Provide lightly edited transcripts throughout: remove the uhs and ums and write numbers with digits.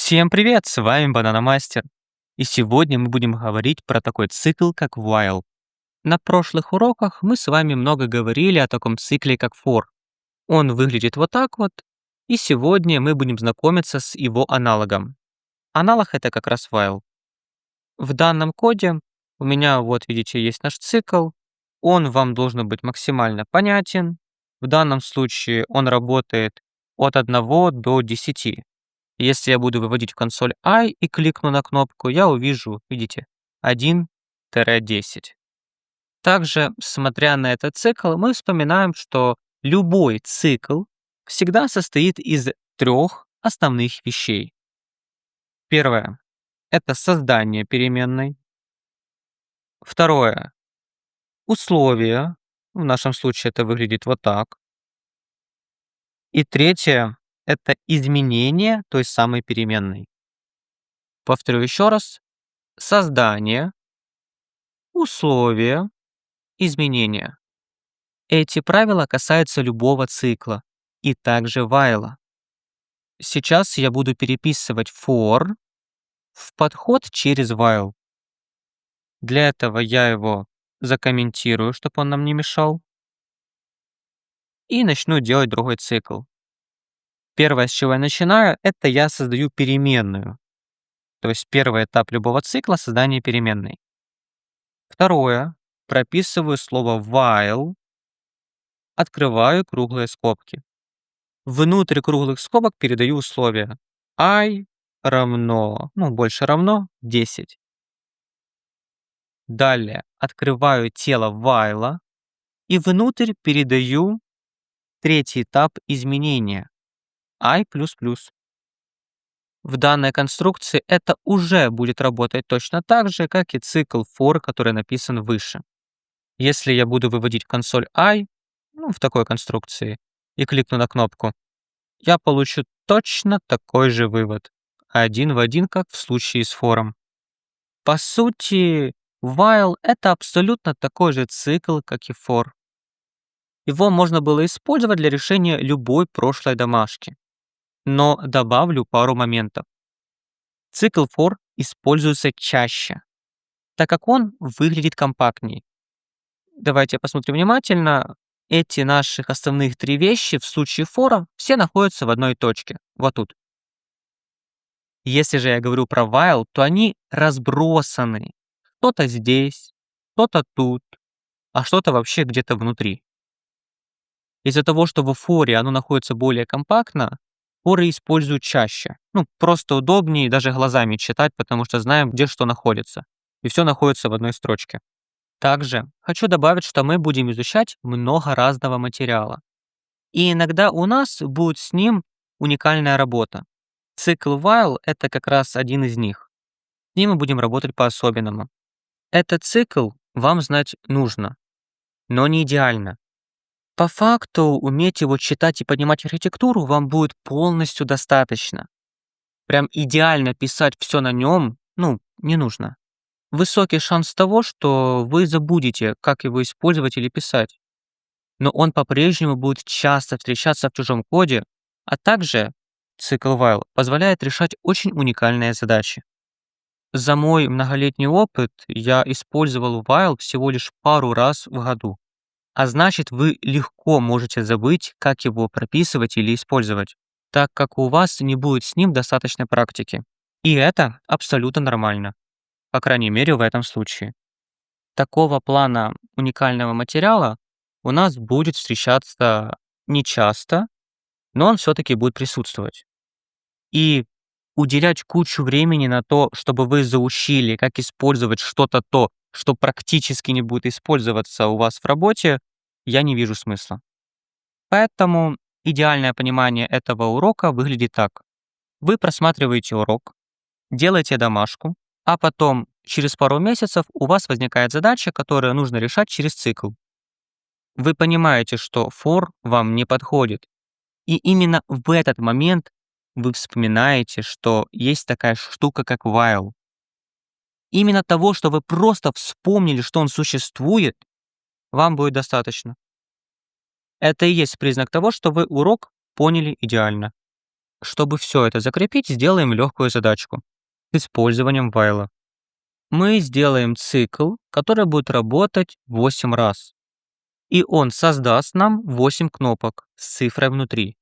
Всем привет, с вами Банана Мастер. И сегодня мы будем говорить про такой цикл, как while. На прошлых уроках мы с вами много говорили о таком цикле, как for. Он выглядит вот так вот, и сегодня мы будем знакомиться с его аналогом. Аналог это как раз while. В данном коде у меня, вот видите, есть наш цикл. Он вам должен быть максимально понятен. В данном случае он работает от 1 до 10. Если я буду выводить в консоль I и кликну на кнопку, я увижу, видите, 1-10. Также, смотря на этот цикл, мы вспоминаем, что любой цикл всегда состоит из трех основных вещей. Первое — это создание переменной. Второе — условия. В нашем случае это выглядит вот так. И третье — это изменение той самой переменной. Повторю еще раз. Создание, условия, изменения. Эти правила касаются любого цикла и также while. Сейчас я буду переписывать for в подход через while. Для этого я его закомментирую, чтобы он нам не мешал. И начну делать другой цикл. Первое, с чего я начинаю, это я создаю переменную. То есть первый этап любого цикла — создание переменной. Второе. Прописываю слово while, открываю круглые скобки. Внутрь круглых скобок передаю условия. I равно, больше равно 10. Далее открываю тело while и внутрь передаю третий этап изменения. I++. В данной конструкции это уже будет работать точно так же, как и цикл for, который написан выше. Если я буду выводить в консоль I, в такой конструкции, и кликну на кнопку, я получу точно такой же вывод. Один в один, как в случае с for. По сути, while — это абсолютно такой же цикл, как и for. Его можно было использовать для решения любой прошлой домашки. Но добавлю пару моментов. Цикл for используется чаще, так как он выглядит компактнее. Давайте посмотрим внимательно. Эти наших основных три вещи в случае for все находятся в одной точке, вот тут. Если же я говорю про while, то они разбросаны. Что-то здесь, что-то тут, а что-то вообще где-то внутри. Из-за того, что в for оно находится более компактно, for используют чаще. Просто удобнее даже глазами читать, потому что знаем, где что находится. И все находится в одной строчке. Также хочу добавить, что мы будем изучать много разного материала. И иногда у нас будет с ним уникальная работа. Цикл while — это как раз один из них. С ним мы будем работать по-особенному. Этот цикл вам знать нужно, но не идеально. По факту, уметь его читать и понимать архитектуру вам будет полностью достаточно. Прям идеально писать все на нем, не нужно. Высокий шанс того, что вы забудете, как его использовать или писать. Но он по-прежнему будет часто встречаться в чужом коде, а также цикл while позволяет решать очень уникальные задачи. За мой многолетний опыт я использовал while всего лишь пару раз в году. А значит, вы легко можете забыть, как его прописывать или использовать, так как у вас не будет с ним достаточной практики. И это абсолютно нормально. По крайней мере, в этом случае. Такого плана уникального материала у нас будет встречаться нечасто, но он все-таки будет присутствовать. И уделять кучу времени на то, чтобы вы заучили, как использовать что-то то, что практически не будет использоваться у вас в работе, я не вижу смысла. Поэтому идеальное понимание этого урока выглядит так. Вы просматриваете урок, делаете домашку, а потом через пару месяцев у вас возникает задача, которую нужно решать через цикл. Вы понимаете, что for вам не подходит. И именно в этот момент вы вспоминаете, что есть такая штука, как while. Именно того, что вы просто вспомнили, что он существует, вам будет достаточно. Это и есть признак того, что вы урок поняли идеально. Чтобы все это закрепить, сделаем легкую задачку с использованием while. Мы сделаем цикл, который будет работать 8 раз. И он создаст нам 8 кнопок с цифрой внутри.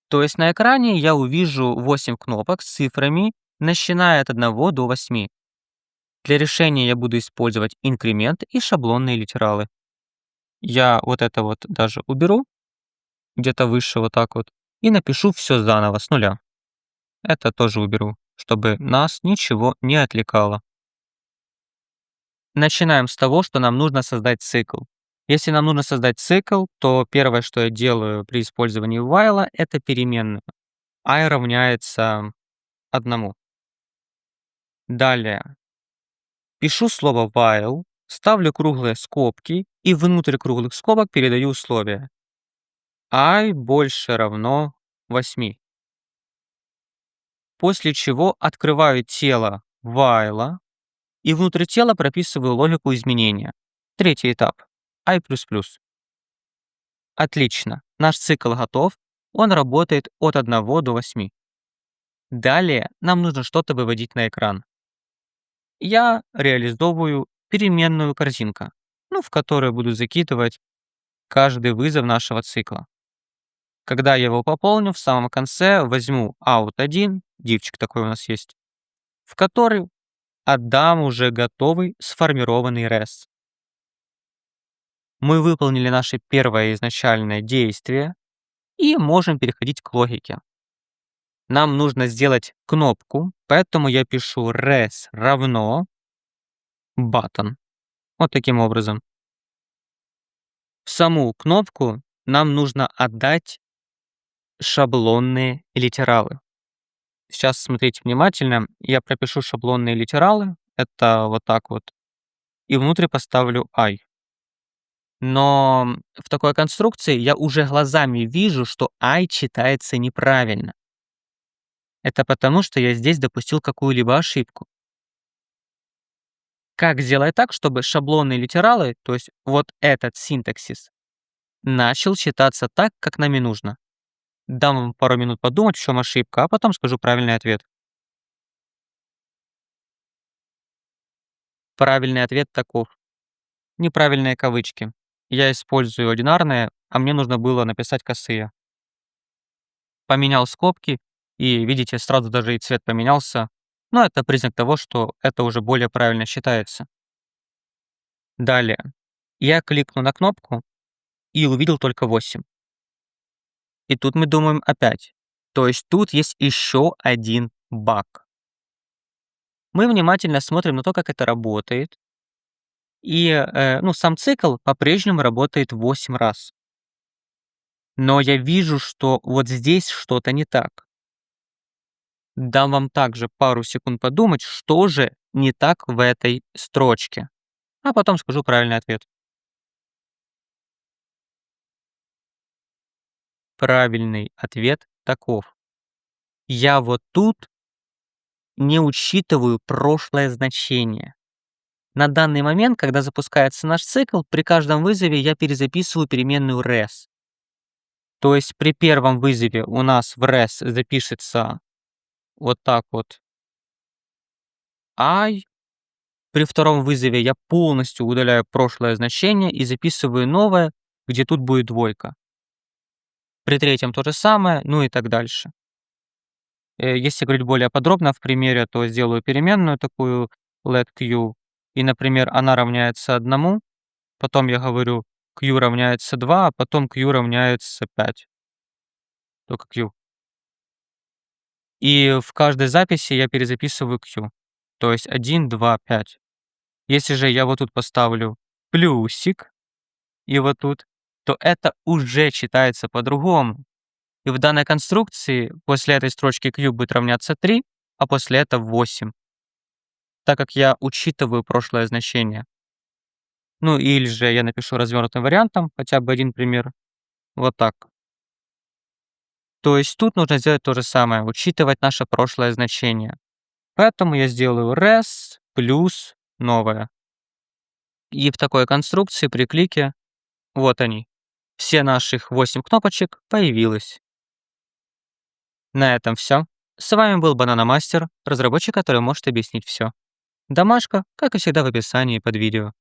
То есть на экране я увижу 8 кнопок с цифрами, начиная от 1 до 8. Для решения я буду использовать инкремент и шаблонные литералы. Я вот это вот даже уберу, где-то выше вот так вот, и напишу все заново с нуля. Это тоже уберу, чтобы нас ничего не отвлекало. Начинаем с того, что нам нужно создать цикл. Если нам нужно создать цикл, то первое, что я делаю при использовании while, это переменную. I равняется 1. Далее пишу слово while, ставлю круглые скобки и внутрь круглых скобок передаю условие. I больше равно 8. После чего открываю тело while и внутри тела прописываю логику изменения. Третий этап. I++. Отлично. Наш цикл готов. Он работает от 1 до 8. Далее нам нужно что-то выводить на экран. Я реализовываю переменную корзинка, в которую буду закидывать каждый вызов нашего цикла. Когда я его пополню, в самом конце возьму out1, дивчик такой у нас есть, в который отдам уже готовый сформированный res. Мы выполнили наше первое изначальное действие и можем переходить к логике. Нам нужно сделать кнопку, поэтому я пишу res равно button. Вот таким образом. В саму кнопку нам нужно отдать шаблонные литералы. Сейчас смотрите внимательно. Я пропишу шаблонные литералы. Это вот так вот. И внутрь поставлю I. Но в такой конструкции я уже глазами вижу, что I читается неправильно. Это потому, что я здесь допустил какую-либо ошибку. Как сделать так, чтобы шаблонные литералы, то есть вот этот синтаксис, начал читаться так, как нам и нужно? Дам вам пару минут подумать, в чем ошибка, а потом скажу правильный ответ. Правильный ответ таков. Неправильные кавычки. Я использую одинарные, а мне нужно было написать косые. Поменял скобки, и, видите, сразу даже и цвет поменялся. Но это признак того, что это уже более правильно считается. Далее. Я кликну на кнопку и увидел только 8. И тут мы думаем опять. То есть тут есть еще один баг. Мы внимательно смотрим на то, как это работает. И сам цикл по-прежнему работает 8 раз. Но я вижу, что вот здесь что-то не так. Дам вам также пару секунд подумать, что же не так в этой строчке. А потом скажу правильный ответ. Правильный ответ таков. Я вот тут не учитываю прошлое значение. На данный момент, когда запускается наш цикл, при каждом вызове я перезаписываю переменную res. То есть при первом вызове у нас в res запишется вот так вот I. При втором вызове я полностью удаляю прошлое значение и записываю новое, где тут будет двойка. При третьем то же самое, ну и так дальше. Если говорить более подробно в примере, то сделаю переменную такую let q, и, например, она равняется 1, потом я говорю q равняется 2, а потом q равняется 5. Только q. И в каждой записи я перезаписываю q. То есть 1, 2, 5. Если же я вот тут поставлю плюсик и вот тут, то это уже читается по-другому. И в данной конструкции после этой строчки q будет равняться 3, а после этого 8. Так как я учитываю прошлое значение. Ну или же я напишу развернутым вариантом, хотя бы один пример. Вот так. То есть тут нужно сделать то же самое, учитывать наше прошлое значение. Поэтому я сделаю res плюс новое. И в такой конструкции при клике, вот они, все наших 8 кнопочек появилось. На этом все. С вами был Бананомастер, разработчик, который может объяснить все. Домашка, как и всегда, в описании под видео.